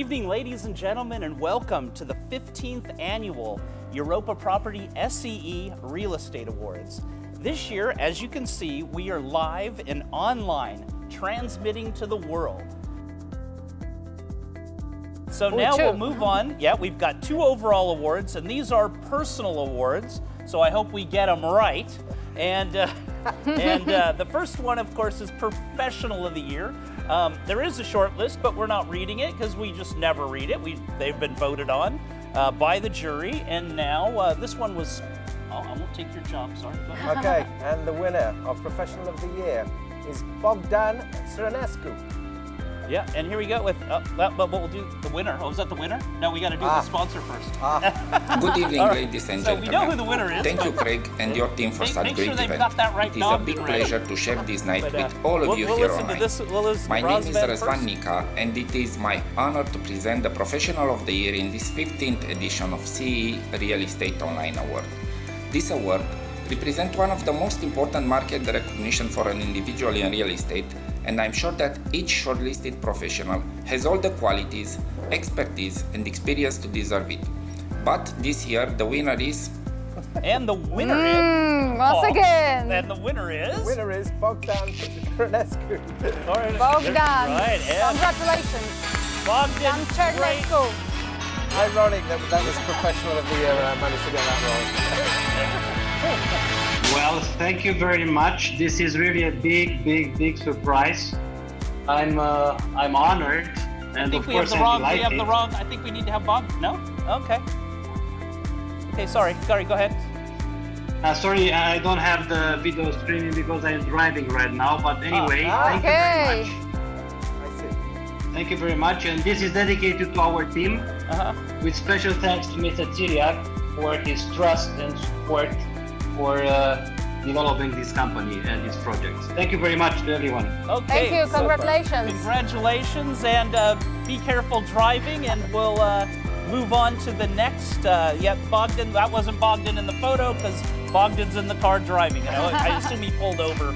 evening, ladies and gentlemen, and welcome to the 15th annual EuropaProperty SEE Real Estate Awards. This year, as you can see, we are live and online, transmitting to the world. So now we'll move on. Yeah, we've got 2 overall awards, and these are personal awards, so I hope we get them right. And the first one, of course, is Professional of the Year. There is a short list, but we're not reading it because we just never read it. They've been voted on by the jury, and now this one was, oh, I won't take your job, sorry. Go ahead. Okay, and the winner of Professional of the Year is Bogdan Cernescu. Yeah, and here we go with, but we'll do the winner. Oh, is that the winner? No, we got to do the sponsor first. Good evening, Right. ladies and So gentlemen. we know who the winner is. Thank you, Craig, and your team for such Make great sure they've event. got that right It is a big nom pleasure right. to share this night But, with all of you we'll here listen to online. this. We'll listen My to name is Razvan Razvan first. Nica, and it is my honor to present the Professional of the Year in this 15th edition of CE Real Estate Online Award. This award represents one of the most important market recognition for an individual in real estate, and I'm sure that each shortlisted professional has all the qualities, expertise, and experience to deserve it. But this year, the winner is... And the winner is... Once again. And the winner is... The winner is Bogdan Cernescu. All right, Bogdan. Right, and Congratulations. Bogdan Cernescu. Ironic that was Professional of the Year and I managed to get that wrong. Well, thank you very much. This is really a big surprise. I'm honored, and I think of we have course the I'm wrong. We delighted. have the wrong. I think we need to have Bob. No. Okay. Okay. Sorry. Go ahead. Sorry, I don't have the video streaming because I'm driving right now. But anyway, thank you very much. I see. Thank you very much. And this is dedicated to our team, with special thanks to Mr. Tsiriak for his trust and support for developing this company and this project. Thank you very much to everyone. Okay. Thank you. Congratulations. Congratulations, and be careful driving, and we'll move on to the next. Bogdan. That wasn't Bogdan in the photo because Bogdan's in the car driving. I assume he pulled over.